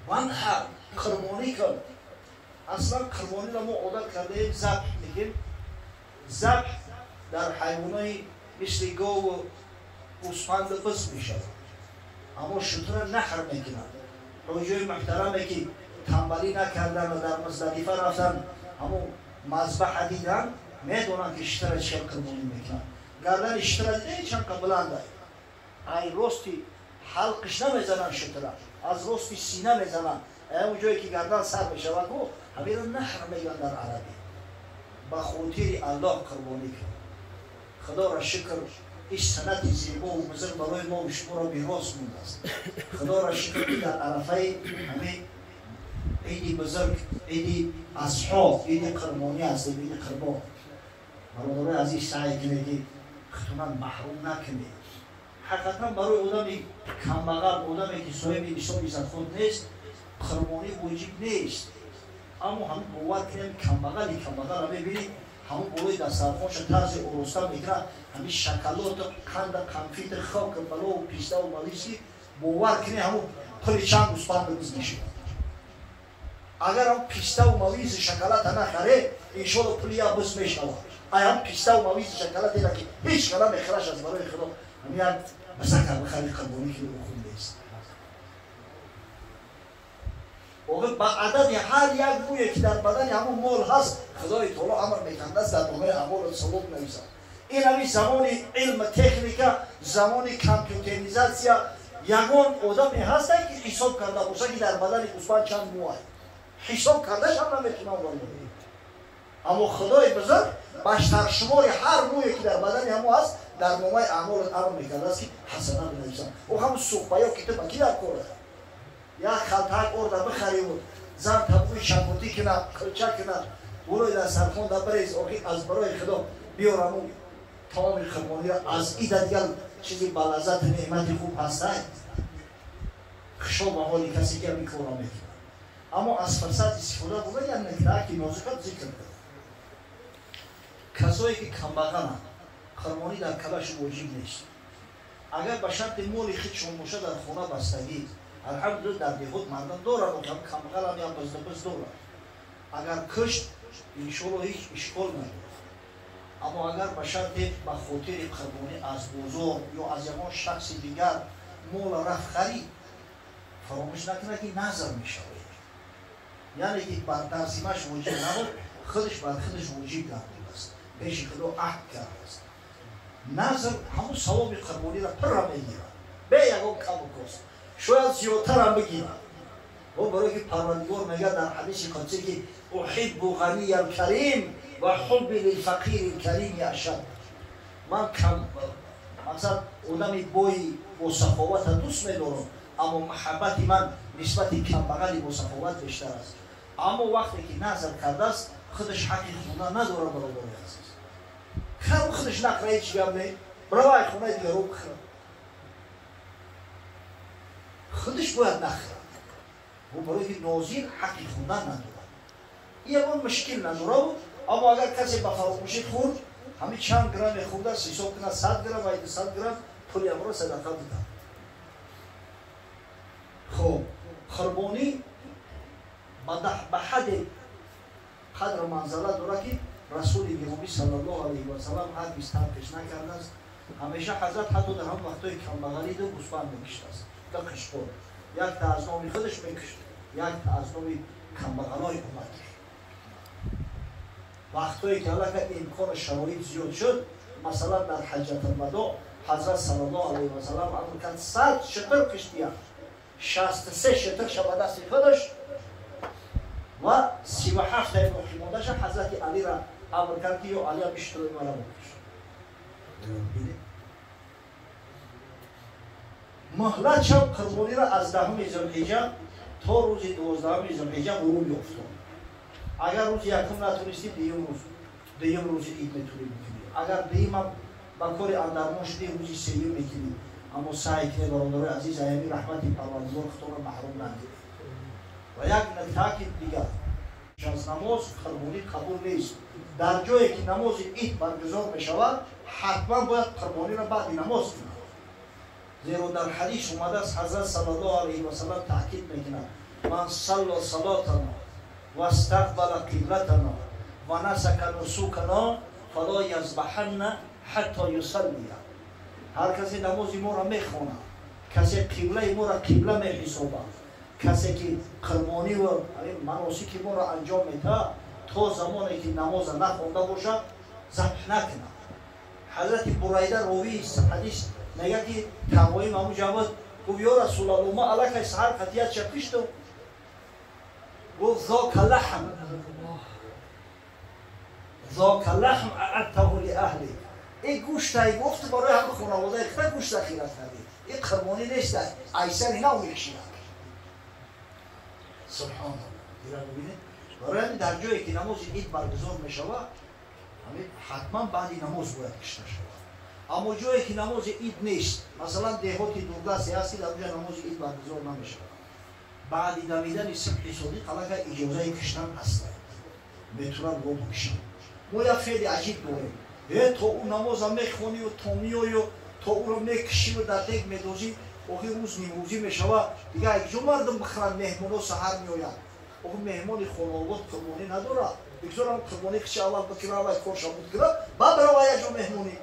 منحر قربانی کن. اصلا قربانی را ما عادت کرده ایم ذبح میگیم. ذبح در حیوانای مثل گاو و گوسفند بس میشود، اما شتر را نحر میکنند. حجای محترمه که تنبلی نکردن و در مزدلفه رفتن همون مذبح دیدن میدونن که شتر چه قربانی میکنن. گردن شتر دیده چند که بلنده، ای راستی حلقش نمیزنن شتر، از راستی سینه میزنن، اون جایی که گردن سر میشود همین را نحر میگن در عربی. با خاطر الله قربانی کن. خدا را شکر این سنت زیبا و بزرگ برای ما و شما را بیراست مونده است. خدا را شکر که در عرفه همین عید بزرگ، عید اصحاب، عید قربانی است، عید قربان. برادرای عزیز سعی کنید که خودتان محروم نکنید. حقیقتا برای آدمی کمبغل، آدمی که صاحب نصاب عزتخوان نیست، قربانی واجب نیست. اما همین باور کنیم کمبغل را ببینید همون بالای دسترخوانش طرز ارسته میکنه، همین شکلات قند قنفیت خاک بلا و پیسته و مالیسی باور کنید همون پلی چند گوسفند بگز میشه. اگر هم پیسته و مالیز شکلات نخره انشالله پلی ها بس میشنوه. ایا هم پیسته و مالیز شکلات دیده که هیچ کلا میخرش از برای خدا همین بسکر بخری قربانی که بخون نیست. با عدد هر یک بویی که در بدن همون مول هست خدای تعالی امر میکنه است در نامه اعمال سلوک نویسد. این همین زمان علم تکنیکا، زمان کامپیوتریزاسیا، یگان آدمی هست که حساب کرده باشه که در بدن گوسفند چند مو است. حساب کردهش هم نمیتونه وارد بشه. اما خدای بزرگ بیشتر شمار هر مویی که در بدن همون هست در نامه اعمال امر میکنه است که حسنه بنویسد. او هم سوقبایا کتاب کی در کار است. یا خلطک ارده بخری بود زن تبوی شنگوتی کنه کلچه کنه بروی در سرخون در بریز از برای خدا بیارمون تمام قربانی را از ایده دیگر چیزی بلازت نعمت خوب هستند خشاب حالی کسی که میکنه میکنه. اما از فرصت استفاده بوده یا نکته که نازکت ذکر کرد کسایی که کمبغلن قربانی در کلش واجب نیست. اگر به شرط مال خودشون باشه در خونه بستگی الحمدلله در بیخود مردم دارن و کمبغل هم یا بزدبز دارن. اگر کشت انشالله هیچ اشکال نداره. اما اگر به شرط به خاطر قربانی از بزرگ یا از یمان شخص دیگر مال رفت خرید فراموش نکنه که نظر میشه. یعنی که بر ترسیمش واجب نبود خودش بر خودش واجب گردیده است. پیش خدا عهد کرده است. نظر همون ثواب قربانی را پر را میگیره. به یکم کم و کست. شاید زیادتر هم بگیرن و برای که پروردگار میگه در حدیث قدسی که احب غنی الکریم و حب للفقیر الکریم اشد. من کم مثلا آدمی بوی و سخاوت دوست میدارم اما محبت من نسبت کمبغل با سخاوت بیشتر است. اما وقتی که نظر کرده است خودش حقی خونه نداره برادر عزیز. خب خودش نخره هیچ گم نه برای خونه دیگه رو بخره خودش باید نخره و برای که ناظر حقی خوندن نداره. این اون مشکل نداره اما اگر کسی به فراموشی خورد همین چند گرم خورده است حساب کنه 100 گرم و 200 گرم پولی امرو صدقه بده. خب قربانی به حد قدر منزله داره که رسول گرامی صلی الله علیه و سلم هرگز ترکش نکرده است. همیشه حضرت حتی در هم وقتای کمبغلی دو گوسفند میکشته است تا قشقور یک تا از نام خودش میکشت یک تا از نام کمبغلای امتش. وقتایی که علاقه امکان شرایط زیاد شد مثلا در حجت الوداع حضرت صلی الله علیه و سلم امر کرد 100 شتر کشتیه 63 شتر شب دست خودش و 37 تا باقی موندهش حضرت علی را امر کرد که یا علی بیشتر مرا بکش. مهلت شب قربانی را از 10 ذوالحجه تا روز 12 ذوالحجه غروب یافتند. اگر روز یکم نتونستید دیگه روز عید میتونید بکنید. اگر دیگه هم با کار اندرمان شدید روز سیوم میکنید. اما سعی کنید برادرای عزیز ایامی رحمت پروردگار خودتان را محروم نگیرید. و یک نکته دیگر از نماز قربانی قبول نیست. در جایی که نماز عید برگزار میشود حتما باید قربانی را بعد نماز کنید. زیرا در حدیث اومده است حضرت صلی الله علیه و سلم تاکید میکنه من صلی صلاتنا و استقبل قبلتنا و نسک نسوکنا فلا یذبحن حتی یصلی. هر کسی نماز ما را میخونه، کسی قبله ما را قبله میحسابه، کسی که قربانی و مناسک ما را انجام میده تا زمانی که نماز نخونده باشه ذبح نکنه. حضرت بریده راوی حدیث میگه که تقویم همون جواد گفت یا رسول الله ما علاقه سحر قطیت چپیشتو گفت ذاک لحم اعدته لاهلی. این گوشت ای گفت برای همه خانواده خود گوشت خیرت کردید، این قربانی نیست، ایسر اینا میکشید. سبحان الله. ببینید برای همین در جایی که نماز عید برگزار میشود حتما بعدی نماز باید کشته شود. اما جایی که نماز عید نیست، مثلا دهاتی دوردستی هستی در اونجا نماز عید برگزار نمیشود، بعدی دمیدن صبح صادق علاقه اجازه کشتن هست، میتونن رو بکشن. ما یک فعل عجیب داریم، تا اون نماز هم میخونی و تا میایی و تا اون رو میکشی و در دیگ میدوزی، آخه روز نیمروزی میشود دیگه یک جو مردم بخرن مهمون ها سحر میآیند، آخه مهمان خانواده قربانی نداره، بگذارم قربانی کشی اول بکنه اول کارش بود کنه بعد برای یک جو مهمونی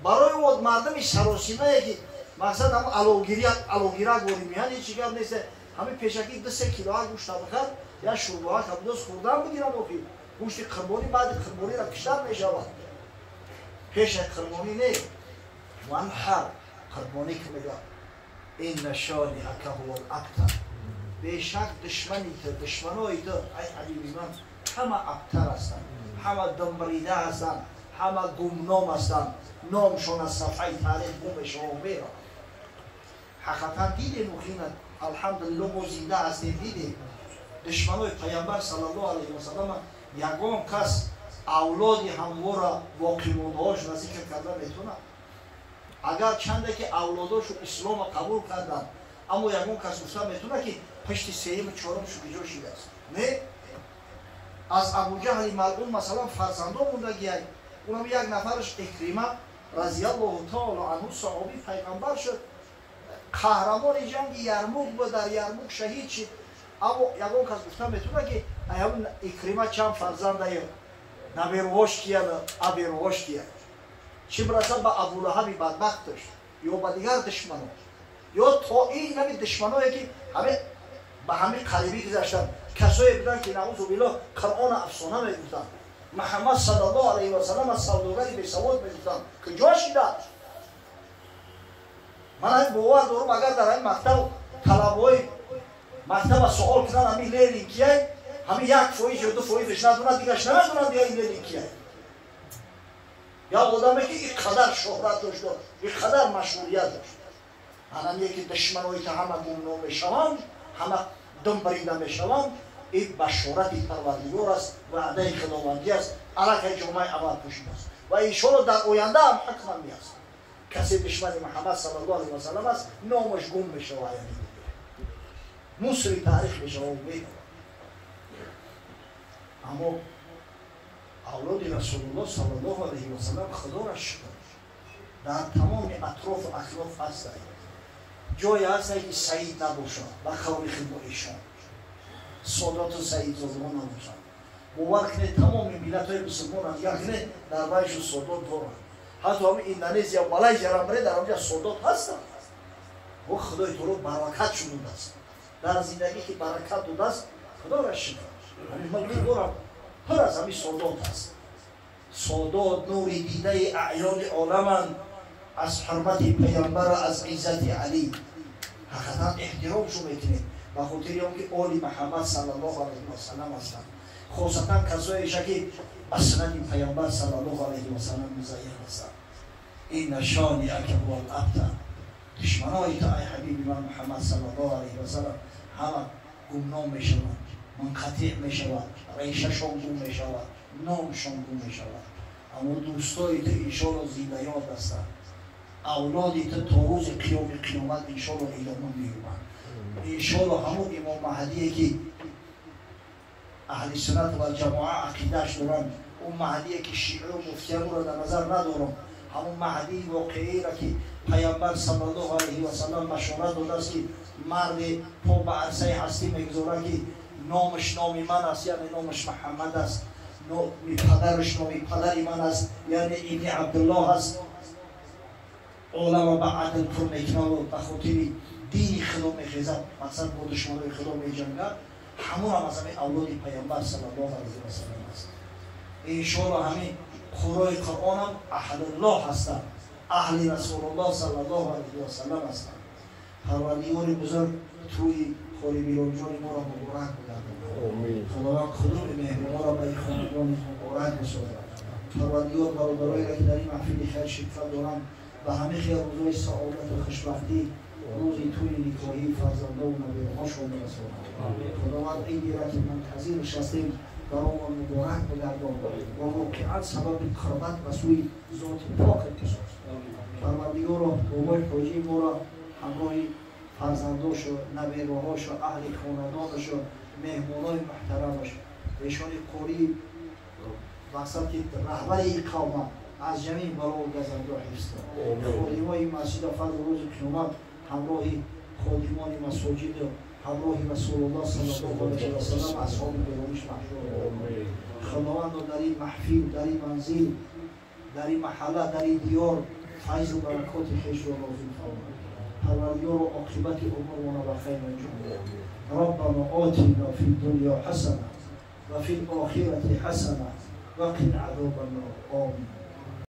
برای اون مردم سراسیمه که مقصد هم علوگیره گوریم، یعنی چیگر نیست همه پیشکی 2-3 کیلو گوشت بخر یا شوربه ها کبوداز خوردن بگیرن آخی گوشت قربانی بعد قربانی را کشتن میشود، پیش قربانی نه وانحر قربانی که میگه این شانئک هو الابتر. بیشک دشمنی تو دشمنای تو ای حبیبی من همه ابتر هستند، همه دنبریده هستند، همه گمنام هستند، نامشون از صفحه تاریخ بوم شما میره. حقیقتا دیدیم مخینت الحمدلله ما زنده هستیم، دیدیم دشمنای پیامبر صلی الله علیه و سلم یگان کس اولادی هموار را واقعی مندهاش را ذکر کرده میتونه، اگر چنده که اولاداشو اسلام قبول کردن اما یگان کس گفته میتونه که پشت سیم چهارمشو کجا شده است. نه از ابو جهل ملعون مثلا فرزندان موندگی هست، اونم یک نفرش اکریمه رضی الله تعالی عنه صحابی پیغمبر شد، قهرمان جنگ یرموک بود، در یرموک شهید شد، اما یگان کس گفته میتونه که اون اکریمه چند فرزنده نبیرواش کیه ابیرواش کیه، چی برسد به ابولهبی بدبختش یا به دیگر دشمنان یا تا این نمی دشمنایی که همه به همه قریبی گذاشتن، کسایی بودن که نعوذ بالله قرآن افسانه میگفتن، محمد صلی الله علیه و سلم از سوداگری بی سواد میگفتن که جا شده. من این باور دارم اگر در این مکتب طلبهای مکتب سوال کنن همین لیلی کیه، همین 1% یا 2% ندونن دیگرش ندونن دیگه این لیلی کیه. یا آدمی که اینقدر شهرت داشت، اینقدر مشهوریت داشت، الان یکی دشمنایی که همه گمنام میشوند، همه دم بریده میشوند، این بشارتی پروردگار است، وعده خداوندی است، علاقه جامعه عمل پوشیده است و انشاءالله در آینده هم حتما میاد. کسی دشمن محمد صلی الله علیه و سلم است نامش گم میشه و مصری تاریخ میشه و میده. اما اولاد رسول الله صلی الله علیه و سلم خدا را شکر در تمام اطراف و اخلاف هست، جای هست که سعید نباشه و خواریخ با ایشان سادات و سعید زادمان نباشن، باور کنید تمام ملت های مسلمان هم یکنه در بایش و سادات دارن، حتی همه اندونزیا و مالایزیا را برای در آنجا سادات هستن و خدای تو رو برکت شده است در زندگی که برکت داده است خدا را شکر. من میگم پر از همین سادات هست، سادات نور دیده اعیان عالمند، از حرمت پیامبر از عزت علی حقیقتا احترامشو میکنید و خاطر اینکه آل محمد صلی الله علیه و سلم هستند، خاصتا کسایی که از سنت پیامبر صلی الله علیه و سلم مزین هستند. این شانئک هو الابتر. دشمنای تو ای حبیب من محمد صلی الله علیه و سلم همه گمنام میشوند، منقطع میشوند، ریشه‌شان گم میشود، نامشان گم میشود. اما دوستای تو انشاءالله زنده یاد هستند، اولادی تو تا روز قیامت انشاءالله ایدامون میروند. انشاءالله همون امام مهدیه که اهل سنت و جماعه عقیدهش دارن، اون مهدیه که شیعه و مفتیان را در نظر ندارم، همون مهدی واقعی را که پیامبر صلی الله علیه و سلم بشارت داده است که مرد پا به عرصه هستی میگذاره که نامش نام من است، یعنی نامش محمد است، پدرش نام پدر من است، یعنی ابن عبدالله است. عالم به عدل پر میکنه و به خاطر دین خدا میخیزد، مقصد با دشمنای خدا میجنگد. همون هم از همین اولاد پیامبر صلی الله علیه و سلم است. انشاءالله همین قرای قرآن هم اهل الله هستند، اهل رسول الله صلی الله علیه و سلم هستند. پروردگار بزرگ توی خوری بیرونجان ما را مبارک بگرداند. خداوند کدوم مهر ما را به خاندان مبارک بسازد. پروردگار برادرایی را که در این محفل خیر شرکت دارند و همه خیر روزهای سعادت و خوشبختی روزی توی نکاحی فرزندان و نوه‌هاشون برساند. خداوند عیدی را که منتظرش هستیم برامون مبارک بگردان و واقعا سبب قربت به سوی ذات پاکت بساز. پروردگار بابای حاجی ما را همراه فرزنداش و نوه‌هاش و اهل خاندانش و مهمانای محترمش ایشان قاری مقصد که رهبر این قوم از جمعی بلا و گزنده حفظ کنند. خادمای مسجد فرد روز قیامت همراه خادمان مساجد و همراه رسول الله صلی الله علیه و سلم اصحاب گرامیش محشور کنند. خداوند در این محفل، در این منزل، در این محله، در این دیار فیض و برکات خویش را نازل فرماید. پروردگار و عاقبت امورنا به خیر انجام. ربنا آتنا فی الدنیا حسنه و فی الاخره حسنه و قنا عذاب النار. آمین.